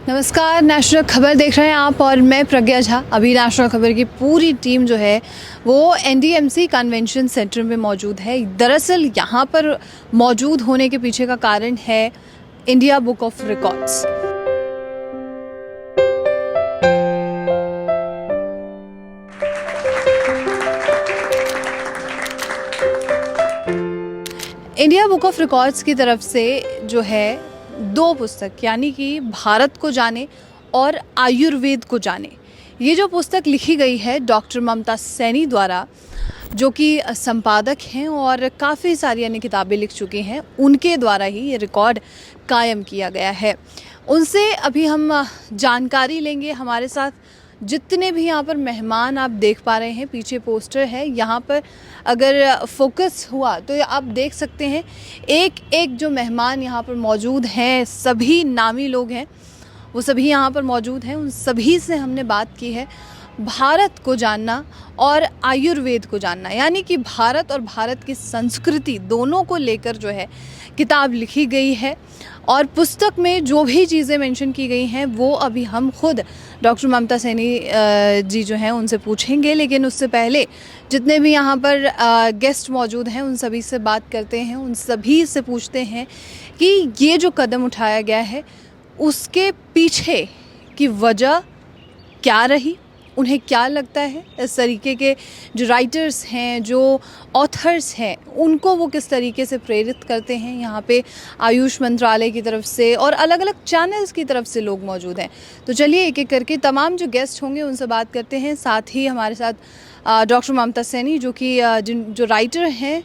नमस्कार, नेशनल खबर देख रहे हैं आप और मैं प्रज्ञा झा। अभी नेशनल खबर की पूरी टीम जो है वो एनडीएमसी कन्वेंशन सेंटर में मौजूद है। दरअसल यहाँ पर मौजूद होने के पीछे का कारण है India book of records. India book of records की तरफ से जो है दो पुस्तक यानी कि भारत को जाने और आयुर्वेद को जाने, ये जो पुस्तक लिखी गई है डॉक्टर ममता सैनी द्वारा, जो कि संपादक हैं और काफ़ी सारी अन्य किताबें लिख चुकी हैं, उनके द्वारा ही ये रिकॉर्ड कायम किया गया है। उनसे अभी हम जानकारी लेंगे। हमारे साथ जितने भी यहाँ पर मेहमान आप देख पा रहे हैं, पीछे पोस्टर है, यहाँ पर अगर फोकस हुआ तो आप देख सकते हैं एक एक जो मेहमान यहाँ पर मौजूद हैं, सभी नामी लोग हैं, वो सभी यहाँ पर मौजूद हैं। उन सभी से हमने बात की है भारत को जानना और आयुर्वेद को जानना, यानी कि भारत और भारत की संस्कृति दोनों को लेकर जो है किताब लिखी गई है। और पुस्तक में जो भी चीज़ें मेंशन की गई हैं वो अभी हम खुद डॉक्टर ममता सैनी जी जो हैं उनसे पूछेंगे, लेकिन उससे पहले जितने भी यहाँ पर गेस्ट मौजूद हैं उन सभी से बात करते हैं, उन सभी से पूछते हैं कि ये जो कदम उठाया गया है उसके पीछे की वजह क्या रही, उन्हें क्या लगता है, इस तरीके के जो राइटर्स हैं, जो ऑथर्स हैं, उनको वो किस तरीके से प्रेरित करते हैं। यहाँ पे आयुष मंत्रालय की तरफ से और अलग अलग चैनल्स की तरफ से लोग मौजूद हैं। तो चलिए एक एक करके तमाम जो गेस्ट होंगे उनसे बात करते हैं। साथ ही हमारे साथ डॉक्टर ममता सैनी जो कि जो राइटर हैं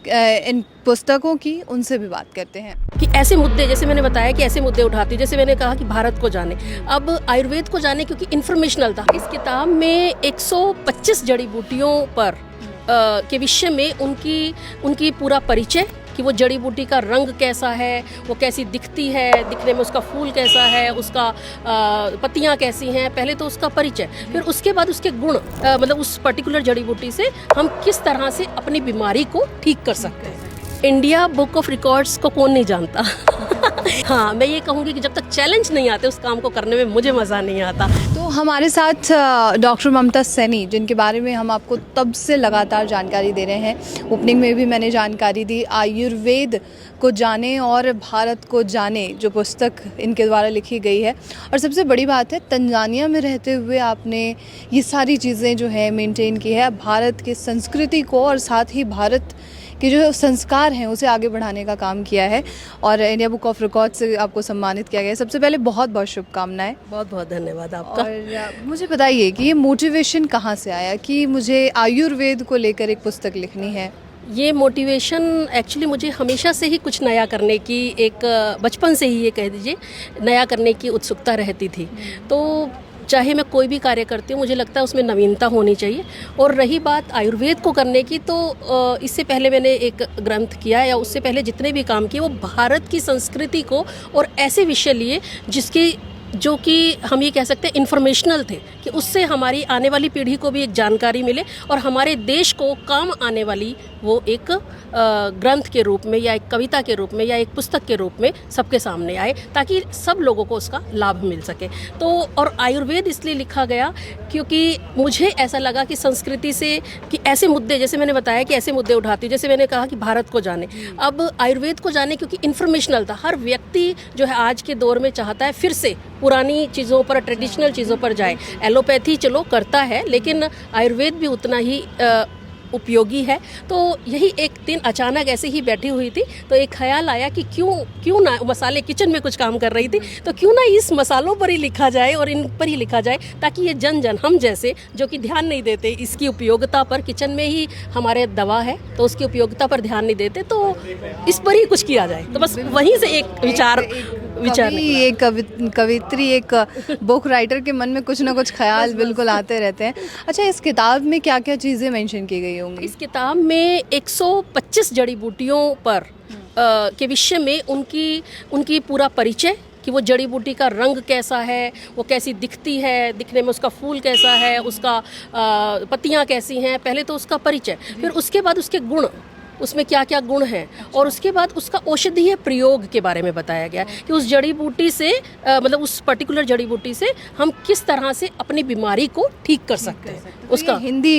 इन पुस्तकों की, उनसे भी बात करते हैं कि ऐसे मुद्दे, जैसे मैंने बताया कि ऐसे मुद्दे उठाती हूँ, जैसे मैंने कहा कि भारत को जाने, अब आयुर्वेद को जाने, क्योंकि इन्फॉर्मेशनल था। इस किताब में 125 जड़ी बूटियों पर के विषय में उनकी पूरा परिचय, कि वो जड़ी बूटी का रंग कैसा है, वो कैसी दिखती है, दिखने में उसका फूल कैसा है, उसका पत्तियां कैसी हैं, पहले तो उसका परिचय, फिर उसके बाद उसके गुण, मतलब उस पर्टिकुलर जड़ी बूटी से हम किस तरह से अपनी बीमारी को ठीक कर सकते हैं। इंडिया बुक ऑफ रिकॉर्ड्स को कौन नहीं जानता। हाँ, मैं ये कहूँगी कि जब तक चैलेंज नहीं आते उस काम को करने में मुझे मज़ा नहीं आता। तो हमारे साथ डॉक्टर ममता सैनी, जिनके बारे में हम आपको तब से लगातार जानकारी दे रहे हैं, ओपनिंग में भी मैंने जानकारी दी, आयुर्वेद को जाने और भारत को जाने जो पुस्तक इनके द्वारा लिखी गई है। और सबसे बड़ी बात है, तंजानिया में रहते हुए आपने ये सारी चीज़ें जो है मेंटेन की है, भारत की संस्कृति को और साथ ही भारत कि जो संस्कार हैं उसे आगे बढ़ाने का काम किया है और इंडिया बुक ऑफ रिकॉर्ड से आपको सम्मानित किया गया है। सबसे पहले बहुत बहुत शुभकामनाएं। बहुत बहुत धन्यवाद आपका। और मुझे बताइए कि ये मोटिवेशन कहाँ से आया कि मुझे आयुर्वेद को लेकर एक पुस्तक लिखनी है? ये मोटिवेशन एक्चुअली मुझे हमेशा से ही कुछ नया करने की, एक बचपन से ही ये कह दीजिए नया करने की उत्सुकता रहती थी। तो चाहे मैं कोई भी कार्य करती हूँ, मुझे लगता है उसमें नवीनता होनी चाहिए। और रही बात आयुर्वेद को करने की, तो इससे पहले मैंने एक ग्रंथ किया, या उससे पहले जितने भी काम किए वो भारत की संस्कृति को और ऐसे विषय लिए जिसकी, जो कि हम ये कह सकते हैं इन्फॉर्मेशनल थे, कि उससे हमारी आने वाली पीढ़ी को भी एक जानकारी मिले और हमारे देश को काम आने वाली वो एक ग्रंथ के रूप में या एक कविता के रूप में या एक पुस्तक के रूप में सबके सामने आए, ताकि सब लोगों को उसका लाभ मिल सके। तो और आयुर्वेद इसलिए लिखा गया क्योंकि मुझे ऐसा लगा कि संस्कृति से, कि ऐसे मुद्दे, जैसे मैंने बताया कि ऐसे मुद्दे उठाती हूँ, जैसे मैंने कहा कि भारत को जाने, अब आयुर्वेद को जाने, क्योंकि इन्फॉर्मेशनल था। हर व्यक्ति जो है आज के दौर में चाहता है फिर से पुरानी चीज़ों पर, ट्रेडिशनल चीज़ों पर जाए। एलोपैथी चलो करता है, लेकिन आयुर्वेद भी उतना ही उपयोगी है। तो यही एक दिन अचानक ऐसे ही बैठी हुई थी तो एक ख्याल आया कि क्यों ना, मसाले किचन में कुछ काम कर रही थी, तो क्यों ना इस मसालों पर ही लिखा जाए और इन पर ही लिखा जाए, ताकि ये जन हम जैसे जो कि ध्यान नहीं देते इसकी उपयोगिता पर, किचन में ही हमारे दवा है तो उसकी उपयोगिता पर ध्यान नहीं देते, तो इस पर ही कुछ किया जाए। तो बस वहीं से एक विचार एक कवित्री, एक बुक राइटर के मन में कुछ ना कुछ ख्याल बिल्कुल आते रहते हैं। अच्छा, इस किताब में क्या क्या चीज़ें मेंशन की गई होंगी? इस किताब में 125 जड़ी बूटियों पर के विषय में उनकी पूरा परिचय, कि वो जड़ी बूटी का रंग कैसा है, वो कैसी दिखती है, दिखने में उसका फूल कैसा है, उसका पत्तियां कैसी हैं, पहले तो उसका परिचय, फिर उसके बाद उसके गुण, उसमें क्या क्या गुण हैं, और उसके बाद उसका औषधीय प्रयोग के बारे में बताया गया है कि उस जड़ी बूटी से मतलब उस पर्टिकुलर जड़ी बूटी से हम किस तरह से अपनी बीमारी को ठीक कर सकते हैं। उसका ये हिंदी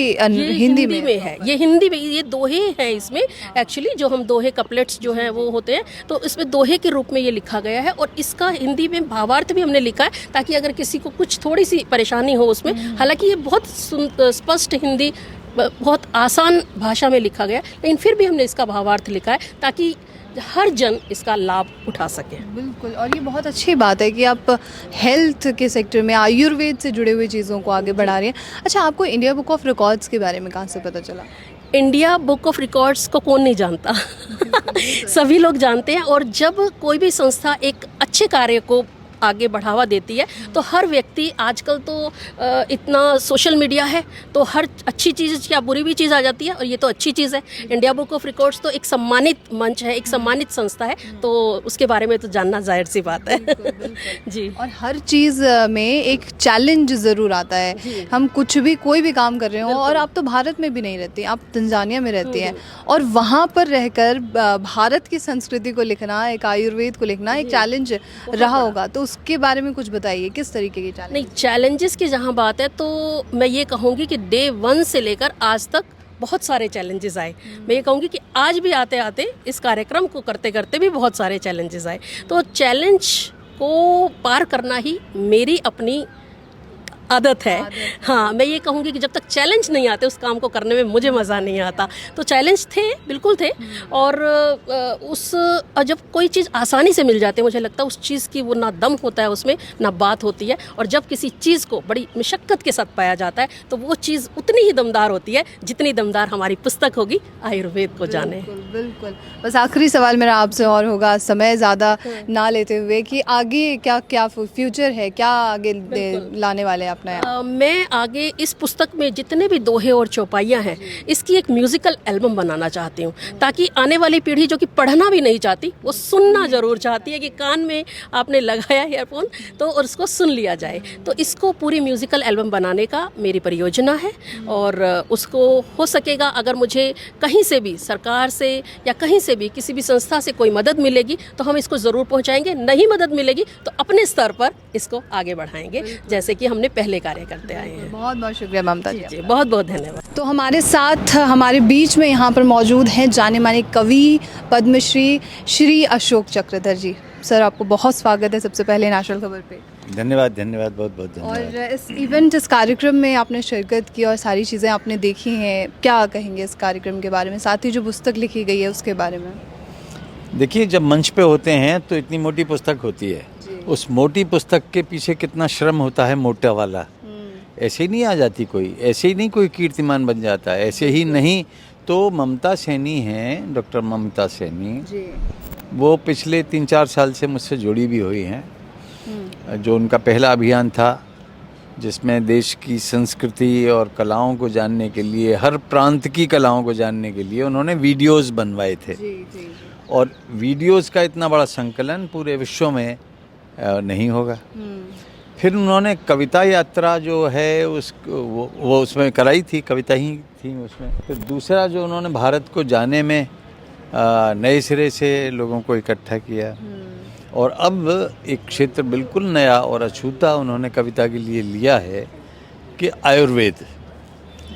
हिंदी में है, ये हिंदी में, ये दोहे हैं इसमें एक्चुअली, जो हम दोहे कपलेट्स जो हैं वो होते हैं, तो इसमें दोहे के रूप में ये लिखा गया है, और इसका हिंदी में भावार्थ भी हमने लिखा है ताकि अगर किसी को कुछ थोड़ी सी परेशानी हो उसमें, हालांकि ये बहुत स्पष्ट हिंदी, बहुत आसान भाषा में लिखा गया, लेकिन फिर भी हमने इसका भावार्थ लिखा है ताकि हर जन इसका लाभ उठा सके। बिल्कुल, और ये बहुत अच्छी बात है कि आप हेल्थ के सेक्टर में आयुर्वेद से जुड़े हुए चीज़ों को आगे बढ़ा रही हैं। अच्छा, आपको इंडिया बुक ऑफ रिकॉर्ड्स के बारे में कहाँ से पता चला? इंडिया बुक ऑफ रिकॉर्ड्स को कौन नहीं जानता सभी लोग जानते हैं, और जब कोई भी संस्था एक अच्छे कार्य को आगे बढ़ावा देती है तो हर व्यक्ति, आजकल तो इतना सोशल मीडिया है तो हर अच्छी चीज़ या बुरी भी चीज़ आ जाती है, और ये तो अच्छी चीज़ है। इंडिया बुक ऑफ रिकॉर्ड्स तो एक सम्मानित मंच है, एक सम्मानित संस्था है, तो उसके बारे में तो जानना जाहिर सी बात है। जी, और हर चीज़ में एक चैलेंज ज़रूर आता है। हम कुछ भी, कोई भी काम कर रहे हो, और आप तो भारत में भी नहीं रहती, आप तंजानिया में रहती हैं, और वहाँ पर रहकर भारत की संस्कृति को लिखना, एक आयुर्वेद को लिखना एक चैलेंज रहा होगा, तो उसके बारे में कुछ बताइए, किस तरीके के चैलेंज? नहीं, चैलेंजेस की जहाँ बात है तो मैं ये कहूँगी कि डे 1 से लेकर आज तक बहुत सारे चैलेंजेस आए। मैं ये कहूँगी कि आज भी आते आते इस कार्यक्रम को करते करते भी बहुत सारे चैलेंजेस आए, तो चैलेंज को पार करना ही मेरी अपनी आदत है। हाँ, मैं ये कहूँगी कि जब तक चैलेंज नहीं आते उस काम को करने में मुझे मज़ा नहीं आता। तो चैलेंज थे, बिल्कुल थे, और जब कोई चीज़ आसानी से मिल जाती है, मुझे लगता है उस चीज़ की वो ना दम होता है उसमें, ना बात होती है, और जब किसी चीज़ को बड़ी मशक्क़त के साथ पाया जाता है तो वो चीज़ उतनी ही दमदार होती है जितनी दमदार हमारी पुस्तक होगी आयुर्वेद को जाने। बिल्कुल। बस आखिरी सवाल मेरा आपसे और होगा, समय ज़्यादा ना लेते हुए, कि आगे क्या क्या फ्यूचर है, क्या आगे लाने वाले हैं? मैं आगे इस पुस्तक में जितने भी दोहे और चौपाइयाँ हैं, इसकी एक म्यूज़िकल एल्बम बनाना चाहती हूँ, ताकि आने वाली पीढ़ी जो कि पढ़ना भी नहीं चाहती वो सुनना ज़रूर चाहती है, कि कान में आपने लगाया ईयरफोन तो और उसको सुन लिया जाए। तो इसको पूरी म्यूज़िकल एल्बम बनाने का मेरी परियोजना है, और उसको हो सकेगा अगर मुझे कहीं से भी, सरकार से या कहीं से भी, किसी भी संस्था से कोई मदद मिलेगी तो हम इसको ज़रूर पहुँचाएंगे। नहीं मदद मिलेगी तो अपने स्तर पर इसको आगे बढ़ाएंगे, जैसे कि हमने पहले कार्य करते आए हैं। बहुत बहुत शुक्रिया ममता जी, बहुत बहुत धन्यवाद। तो हमारे साथ, हमारे बीच में यहाँ पर मौजूद हैं जाने माने कवि, पद्मश्री श्री अशोक चक्रधर जी। सर, आपको बहुत स्वागत है सबसे पहले नेशनल खबर पे। धन्यवाद, धन्यवाद, बहुत बहुत धन्यवाद। और इस इवेंट, इस कार्यक्रम में आपने शिरकत की और सारी चीज़ें आपने देखी हैं, क्या कहेंगे इस कार्यक्रम के बारे में, साथ ही जो पुस्तक लिखी गई है उसके बारे में? देखिए, जब मंच पे होते हैं तो इतनी मोटी पुस्तक होती है, उस मोटी पुस्तक के पीछे कितना श्रम होता है, मोटा वाला। ऐसे ही नहीं आ जाती कोई, ऐसे ही नहीं कोई कीर्तिमान बन जाता है, ऐसे ही नहीं। तो ममता सैनी हैं, डॉक्टर ममता सैनी जी, वो पिछले 3-4 साल से मुझसे जुड़ी भी हुई हैं। जो उनका पहला अभियान था, जिसमें देश की संस्कृति और कलाओं को जानने के लिए, हर प्रांत की कलाओं को जानने के लिए उन्होंने वीडियोस बनवाए थे। जी, जी। और वीडियोस का इतना बड़ा संकलन पूरे विश्व में नहीं होगा। फिर उन्होंने कविता यात्रा जो है वो उसमें कराई थी, कविता ही थी उसमें। फिर दूसरा जो उन्होंने भारत को जाने में नए सिरे से लोगों को इकट्ठा किया, और अब एक क्षेत्र बिल्कुल नया और अछूता उन्होंने कविता के लिए लिया है कि आयुर्वेद।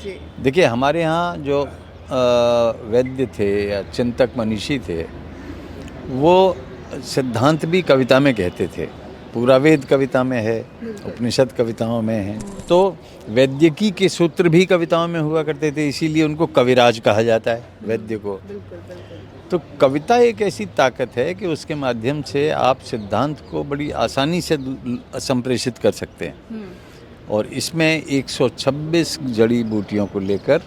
जी। देखिए, हमारे यहाँ जो वैद्य थे या चिंतक मनीषी थे, वो सिद्धांत भी कविता में कहते थे। पूरा वेद कविता में है, उपनिषद कविताओं में है, तो वैद्यकी के सूत्र भी कविताओं में हुआ करते थे, इसीलिए उनको कविराज कहा जाता है, वैद्य को। तो कविता एक ऐसी ताकत है कि उसके माध्यम से आप सिद्धांत को बड़ी आसानी से संप्रेषित कर सकते हैं। और इसमें 126 जड़ी बूटियों को लेकर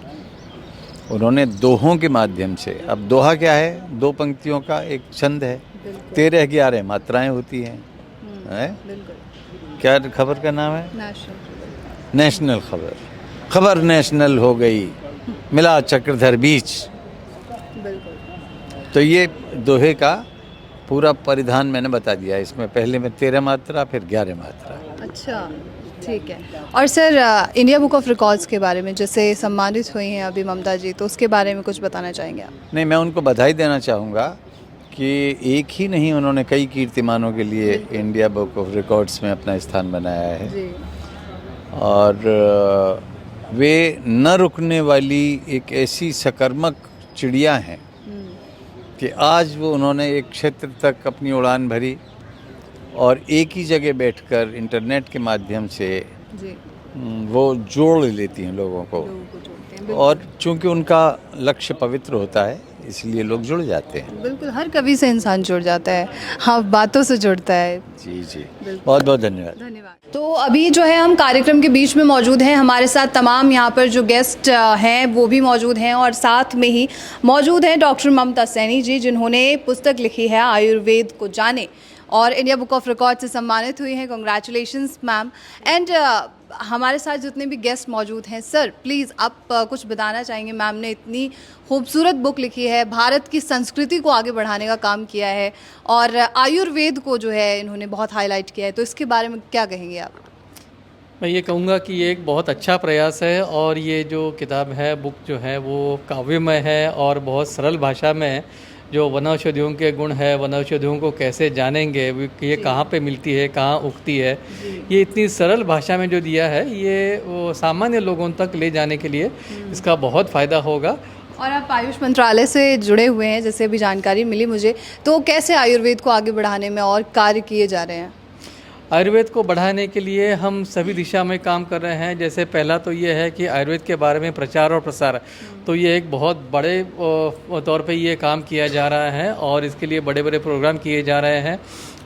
उन्होंने दोहों के माध्यम से, अब दोहा क्या है, 2 पंक्तियों का एक छंद है, 13-11 मात्राएं होती हैं। क्या खबर का नाम है? नेशनल खबर। खबर नेशनल हो गई, मिला चक्रधर बीच। तो ये दोहे का पूरा परिधान मैंने बता दिया। इसमें पहले में 13 मात्रा, फिर 11 मात्रा। अच्छा, ठीक है। और sir India book of records के बारे में जैसे सम्मानित हुई हैं अभी ममता जी, तो उसके बारे में कुछ बताना चाहेंगे आप? नहीं, मैं उनको बधाई देना चाहूँगा कि एक ही नहीं, उन्होंने कई कीर्तिमानों के लिए इंडिया बुक ऑफ रिकॉर्ड्स में अपना स्थान बनाया है। जी और वे न रुकने वाली एक ऐसी सकर्मक चिड़िया हैं कि आज वो उन्होंने एक क्षेत्र तक अपनी उड़ान भरी और एक ही जगह बैठकर इंटरनेट के माध्यम से जी वो जोड़ लेती हैं लोगों को। लोगों को जोड़ते हैं। और चूंकि उनका लक्ष्य पवित्र होता है इसलिए लोग जुड़ जाते हैं। बिल्कुल, हर कवि से इंसान जुड़ जाता है, हाँ, बातों से जुड़ता है। जी जी, बहुत बहुत धन्यवाद। धन्यवाद। तो अभी जो है हम कार्यक्रम के बीच में मौजूद हैं, हमारे साथ तमाम यहाँ पर जो गेस्ट हैं वो भी मौजूद हैं और साथ में ही मौजूद हैं डॉक्टर ममता सैनी जी, जिन्होंने पुस्तक लिखी है आयुर्वेद को जाने और इंडिया बुक ऑफ रिकॉर्ड से सम्मानित हुई हैं। Congratulations ma'am. एंड हमारे साथ जितने भी गेस्ट मौजूद हैं, सर प्लीज़ आप कुछ बताना चाहेंगे। मैम ने इतनी खूबसूरत बुक लिखी है, भारत की संस्कृति को आगे बढ़ाने का काम किया है और आयुर्वेद को जो है इन्होंने बहुत हाईलाइट किया है, तो इसके बारे में क्या कहेंगे आप? मैं ये कहूँगा कि ये एक बहुत अच्छा प्रयास है और ये जो किताब है, बुक जो है वो काव्यमय है और बहुत सरल भाषा में जो वनौषधियों के गुण है, वनौषधियों को कैसे जानेंगे, ये कहाँ पे मिलती है, कहाँ उगती है, ये इतनी सरल भाषा में जो दिया है, ये वो सामान्य लोगों तक ले जाने के लिए इसका बहुत फ़ायदा होगा। और आप आयुष मंत्रालय से जुड़े हुए हैं, जैसे अभी जानकारी मिली मुझे, तो कैसे आयुर्वेद को आगे बढ़ाने में और कार्य किए जा रहे हैं? आयुर्वेद को बढ़ाने के लिए हम सभी दिशा में काम कर रहे हैं। जैसे पहला तो ये है कि आयुर्वेद के बारे में प्रचार और प्रसार, तो ये एक बहुत बड़े तौर पे ये काम किया जा रहा है और इसके लिए बड़े बड़े प्रोग्राम किए जा रहे हैं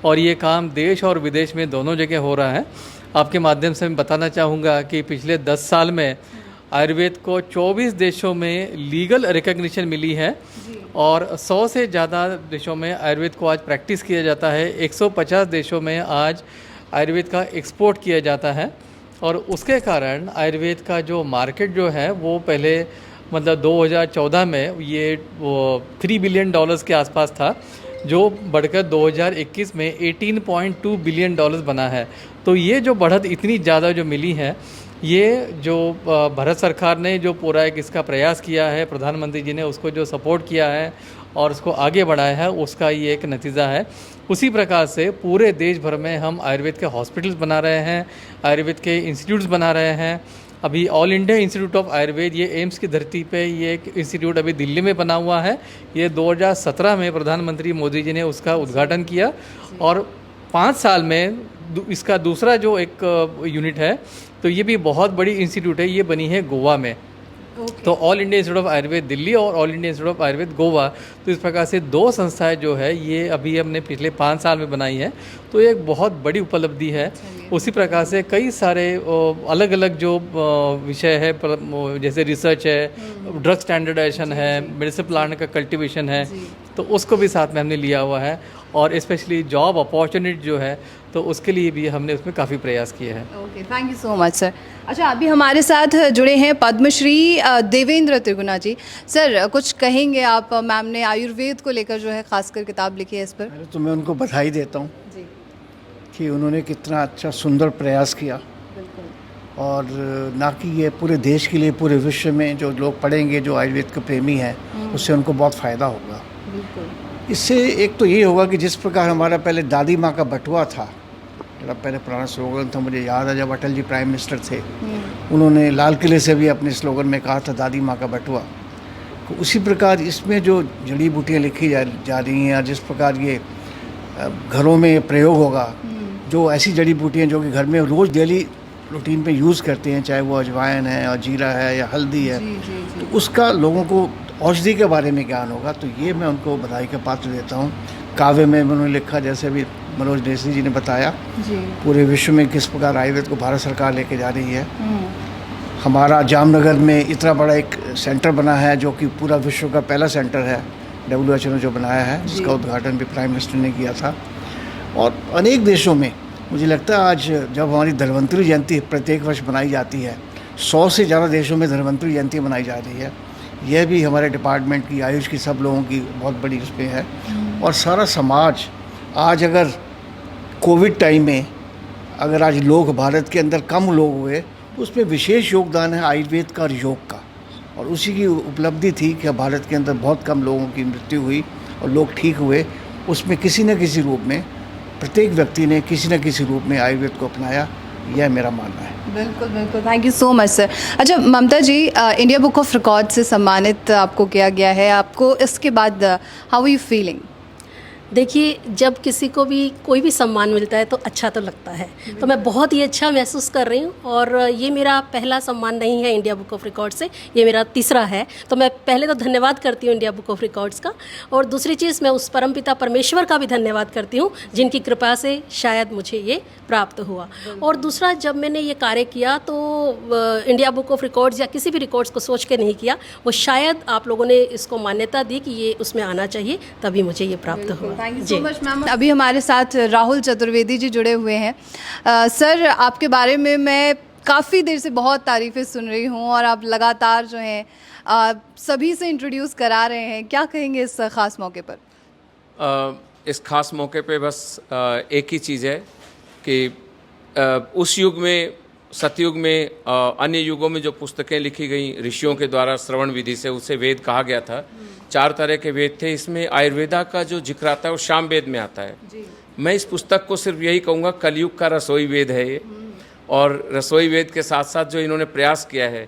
और ये काम देश और विदेश में दोनों जगह हो रहा है। आपके माध्यम से मैं बताना चाहूँगा कि पिछले 10 साल में आयुर्वेद को 24 देशों में लीगल रिकग्निशन मिली है और 100 से ज़्यादा देशों में आयुर्वेद को आज प्रैक्टिस किया जाता है। 150 देशों में आज आयुर्वेद का एक्सपोर्ट किया जाता है और उसके कारण आयुर्वेद का जो मार्केट जो है वो पहले मतलब 2014 में ये वो $3 बिलियन के आसपास था, जो बढ़कर 2021 में $18.2 बिलियन बना है। तो ये जो बढ़त इतनी ज़्यादा जो मिली है, ये जो भारत सरकार ने जो पूरा एक इसका प्रयास किया है, प्रधानमंत्री जी ने उसको जो सपोर्ट किया है और उसको आगे बढ़ाया है, उसका ये एक नतीजा है। उसी प्रकार से पूरे देश भर में हम आयुर्वेद के हॉस्पिटल्स बना रहे हैं, आयुर्वेद के इंस्टीट्यूट्स बना रहे हैं। अभी all India institute of Ayurveda, ये एम्स की धरती पे ये एक इंस्टीट्यूट अभी दिल्ली में बना हुआ है। ये 2017 में प्रधानमंत्री मोदी जी ने उसका उद्घाटन किया और 5 साल में इसका दूसरा जो एक यूनिट है, तो ये भी बहुत बड़ी इंस्टीट्यूट है, ये बनी है गोवा में। तो all India institute of Ayurveda Delhi और all India institute of Ayurveda Goa, तो इस प्रकार से 2 संस्थाएं जो है ये अभी हमने पिछले 5 साल में बनाई है, तो ये एक बहुत बड़ी उपलब्धि है। उसी प्रकार से कई सारे अलग अलग जो विषय है, जैसे रिसर्च है, ड्रग स्टैंडर्डाइजेशन है, मेडिसिन प्लांट का कल्टीवेशन है, तो उसको भी साथ में हमने लिया हुआ है और स्पेशली जॉब अपॉर्चुनिटी जो है, तो उसके लिए भी हमने उसमें काफ़ी प्रयास किए हैं। Okay, thank you so much sir. अच्छा, अभी हमारे साथ जुड़े हैं पद्मश्री देवेंद्र त्रिगुणा जी। सर कुछ कहेंगे आप? मैम ने आयुर्वेद को लेकर जो है खासकर किताब लिखी है इस पर। पहले तो मैं उनको बधाई देता हूँ कि उन्होंने कितना अच्छा सुंदर प्रयास किया और ना कि ये पूरे देश के लिए, पूरे विश्व में जो लोग पढ़ेंगे, जो आयुर्वेद के प्रेमी हैं, उससे उनको बहुत फ़ायदा होगा। इससे एक तो ये होगा कि जिस प्रकार हमारा पहले दादी माँ का बटुआ था, जरा पहले पुराना स्लोगन था, मुझे याद है जब अटल जी प्राइम मिनिस्टर थे, उन्होंने लाल किले से भी अपने स्लोगन में कहा था दादी माँ का बटुआ। तो उसी प्रकार इसमें जो जड़ी बूटियाँ लिखी जा रही हैं, जिस प्रकार ये घरों में प्रयोग होगा, जो ऐसी जड़ी बूटियाँ जो कि घर में रोज़ डेली रूटीन पे यूज़ करते हैं, चाहे वो अजवाइन है और जीरा है या हल्दी है, तो उसका लोगों को औषधि के बारे में ज्ञान होगा। तो ये मैं उनको बधाई का पात्र देता हूँ। काव्य में उन्होंने लिखा, जैसे अभी मनोज देसाई जी ने बताया, पूरे विश्व में किस प्रकार आयुर्वेद को भारत सरकार लेके जा रही है। हमारा जामनगर में इतना बड़ा एक सेंटर बना है जो कि पूरा विश्व का पहला सेंटर है, WHO ने जो बनाया है, जिसका उद्घाटन भी प्राइम मिनिस्टर ने किया था। और अनेक देशों में मुझे लगता है आज जब हमारी धन्वंतरि जयंती प्रत्येक वर्ष बनाई जाती है, 100 से ज़्यादा देशों में धन्वंतरि जयंती मनाई जा रही है। यह भी हमारे डिपार्टमेंट की, आयुष की, सब लोगों की बहुत बड़ी उसमें है। और सारा समाज आज अगर कोविड टाइम में अगर आज लोग भारत के अंदर कम लोग हुए तो उसमें विशेष योगदान है आयुर्वेद का और योग का, और उसी की उपलब्धि थी कि भारत के अंदर बहुत कम लोगों की मृत्यु हुई और लोग ठीक हुए। उसमें किसी न किसी रूप में प्रत्येक व्यक्ति ने किसी न किसी रूप में आयुर्वेद को अपनाया, यह मेरा मानना है। बिल्कुल बिल्कुल, thank you so much sir. अच्छा ममता जी, इंडिया बुक ऑफ रिकॉर्ड से सम्मानित आपको किया गया है, आपको इसके बाद हाउ आर यू फीलिंग? देखिए, जब किसी को भी कोई भी सम्मान मिलता है तो अच्छा तो लगता है, तो मैं बहुत ही अच्छा महसूस कर रही हूँ। और ये मेरा पहला सम्मान नहीं है इंडिया बुक ऑफ रिकॉर्ड से, ये मेरा तीसरा है। तो मैं पहले तो धन्यवाद करती हूँ इंडिया बुक ऑफ रिकॉर्ड्स का, और दूसरी चीज़ मैं उस परमपिता परमेश्वर का भी धन्यवाद करती हूँ जिनकी कृपा से शायद मुझे ये प्राप्त हुआ। और दूसरा, जब मैंने ये कार्य किया तो इंडिया बुक ऑफ रिकॉर्ड्स या किसी भी रिकॉर्ड्स को सोच के नहीं किया, वो शायद आप लोगों ने इसको मान्यता दी कि ये उसमें आना चाहिए, तभी मुझे ये प्राप्त हुआ। Thank you so much ma'am. अभी हमारे साथ राहुल चतुर्वेदी जी जुड़े हुए हैं। सर, आपके बारे में मैं काफ़ी देर से बहुत तारीफ़ें सुन रही हूँ और आप लगातार जो हैं सभी से इंट्रोड्यूस करा रहे हैं, क्या कहेंगे इस ख़ास मौके पर? इस खास मौके पे बस एक ही चीज़ है कि उस युग में, सतयुग में, अन्य युगों में जो पुस्तकें लिखी गई ऋषियों के द्वारा श्रवण विधि से, उसे वेद कहा गया था। 4 तरह के वेद थे। इसमें आयुर्वेदा का जो जिक्र आता है वो शाम वेद में आता है। मैं इस पुस्तक को सिर्फ यही कहूँगा, कलयुग का रसोई वेद है ये। और रसोई वेद के साथ साथ जो इन्होंने प्रयास किया है,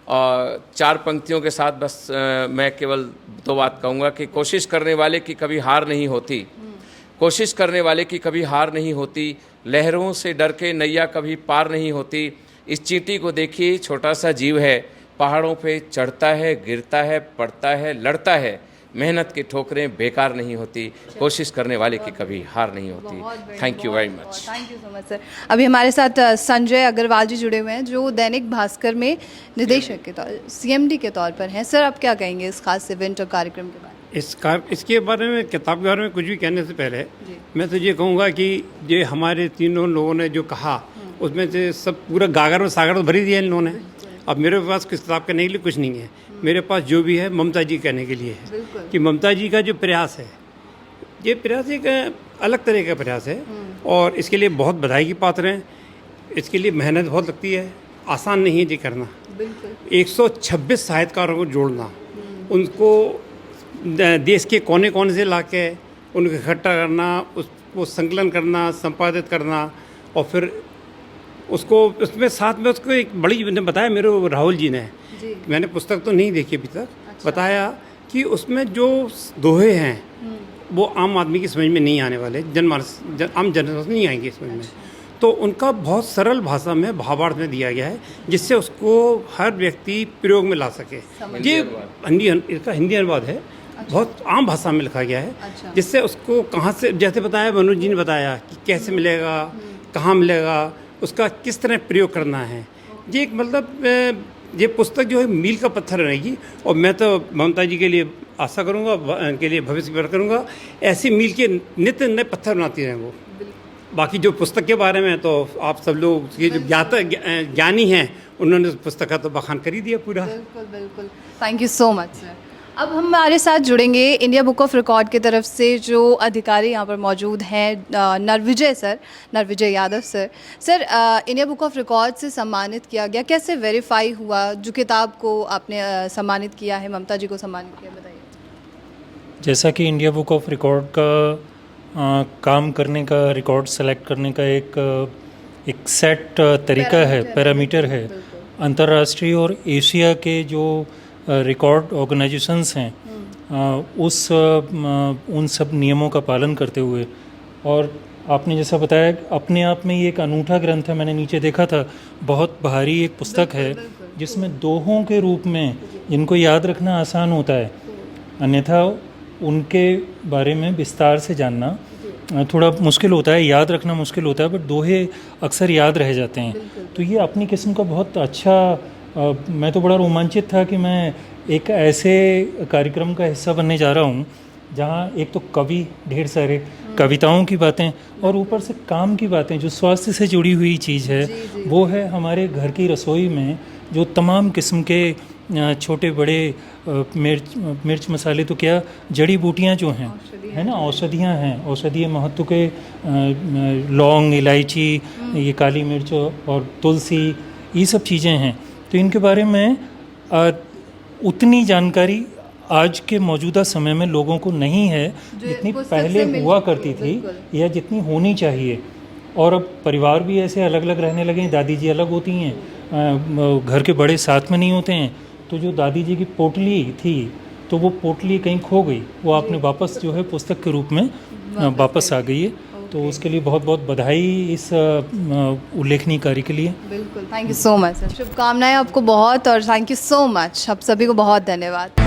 4 पंक्तियों के साथ बस मैं केवल 2 बात कहूँगा कि कोशिश करने वाले की कभी हार नहीं होती, कोशिश करने वाले की कभी हार नहीं होती, लहरों से डर के नैया कभी पार नहीं होती। इस चींटी को देखिए, छोटा सा जीव है, पहाड़ों पे चढ़ता है, गिरता है, पड़ता है, लड़ता है, मेहनत की ठोकरें बेकार नहीं होती, कोशिश करने वाले की कभी हार नहीं होती। Thank you very much. Thank you so much sir. अभी हमारे साथ संजय अग्रवाल जी जुड़े हुए हैं, जो दैनिक भास्कर में निदेशक के तौर, CMD के तौर पर हैं। सर, आप क्या कहेंगे इस खास इवेंट और कार्यक्रम के बारे में? इसके बारे में, किताब के बारे में कुछ भी कहने से पहले मैं तो ये कहूँगा कि ये हमारे तीनों लोगों ने जो कहा, उसमें से सब पूरा गागर में सागर तो भरी दिया इन लोगों ने। अब मेरे पास किस किताब कहने के लिए कुछ नहीं है, मेरे पास जो भी है ममता जी कहने के लिए है कि ममता जी का जो प्रयास है, ये प्रयास एक अलग तरह का प्रयास है और इसके लिए बहुत बधाई की पात्र हैं। इसके लिए मेहनत बहुत लगती है, आसान नहीं है ये करना। 126 साहित्यकारों को जोड़ना, उनको देश के कोने कोने से लाके उनको इकट्ठा करना, उसको संकलन करना, संपादित करना, और फिर उसको उसमें साथ में उसको एक बड़ी, मैंने बताया मेरे राहुल जी ने, मैंने पुस्तक तो नहीं देखी अभी तक, बताया कि उसमें जो दोहे हैं वो आम आदमी की समझ में नहीं आने वाले, आम जनमानस नहीं आएंगे समझ में। तो उनका बहुत सरल भाषा में भावार्थ में दिया गया है, जिससे उसको हर व्यक्ति प्रयोग में ला सके। ये इसका हिंदी अनुवाद है, बहुत आम भाषा में लिखा गया है, जिससे उसको कहाँ से, जैसे बताया मनोज जी ने बताया कि कैसे मिलेगा, कहाँ मिलेगा, उसका किस तरह प्रयोग करना है। ये एक मतलब ये पुस्तक जो है मील का पत्थर रहेगी। और मैं तो ममता जी के लिए आशा करूँगा, उनके लिए भविष्य में करूँगा, ऐसी मील के नित्य नए पत्थर बनाती रहें वो। बाकी जो पुस्तक के बारे में तो आप सब लोग ये जो ज्ञानी हैं, उन्होंने उस पुस्तक का तो बखान कर ही दिया पूरा। बिल्कुल बिल्कुल, thank you so much sir. अब हमारे साथ जुड़ेंगे इंडिया बुक ऑफ रिकॉर्ड की तरफ से जो अधिकारी यहाँ पर मौजूद हैं, Narvijay Yadav sir. Sir, India book of record से सम्मानित किया गया, कैसे वेरीफाई हुआ जो किताब को आपने सम्मानित किया है, ममता जी को सम्मानित किया, बताइए। जैसा कि इंडिया बुक ऑफ रिकॉर्ड का काम करने का, रिकॉर्ड सेलेक्ट करने का एक सेट तरीका है, पैरामीटर है। अंतर्राष्ट्रीय और एशिया के जो रिकॉर्ड ऑर्गेनाइजेशंस हैं, उन सब नियमों का पालन करते हुए, और आपने जैसा बताया अपने आप में ये एक अनूठा ग्रंथ है। मैंने नीचे देखा था, बहुत भारी एक पुस्तक है जिसमें दोहों के रूप में, जिनको याद रखना आसान होता है, अन्यथा उनके बारे में विस्तार से जानना थोड़ा मुश्किल होता है, याद रखना मुश्किल होता है, बट दोहे अक्सर याद रह जाते हैं। तो ये अपनी किस्म का बहुत अच्छा, मैं तो बड़ा रोमांचित था कि मैं एक ऐसे कार्यक्रम का हिस्सा बनने जा रहा हूँ जहाँ एक तो कवि, ढेर सारे कविताओं की बातें, और ऊपर से काम की बातें, जो स्वास्थ्य से जुड़ी हुई चीज़ है। वो है हमारे घर की रसोई में जो तमाम किस्म के छोटे बड़े मिर्च मसाले तो क्या, जड़ी बूटियाँ जो हैं, है ना, औषधियाँ हैं, औषधीय महत्व के लौंग, इलायची, ये काली मिर्च और तुलसी, ये सब चीज़ें हैं। तो इनके बारे में उतनी जानकारी आज के मौजूदा समय में लोगों को नहीं है जितनी पहले हुआ करती थी या जितनी होनी चाहिए। और अब परिवार भी ऐसे अलग अलग रहने लगे हैं, दादी जी अलग होती हैं, घर के बड़े साथ में नहीं होते हैं। तो जो दादी जी की पोटली थी, तो वो पोटली कहीं खो गई, वो आपने वापस जो है पुस्तक के रूप में वापस आ गई है। तो उसके लिए बहुत बहुत बधाई इस उल्लेखनीय कार्य के लिए। बिल्कुल, thank you so much sir. शुभकामनाएं आपको बहुत, और थैंक यू सो मच, आप सभी को बहुत धन्यवाद।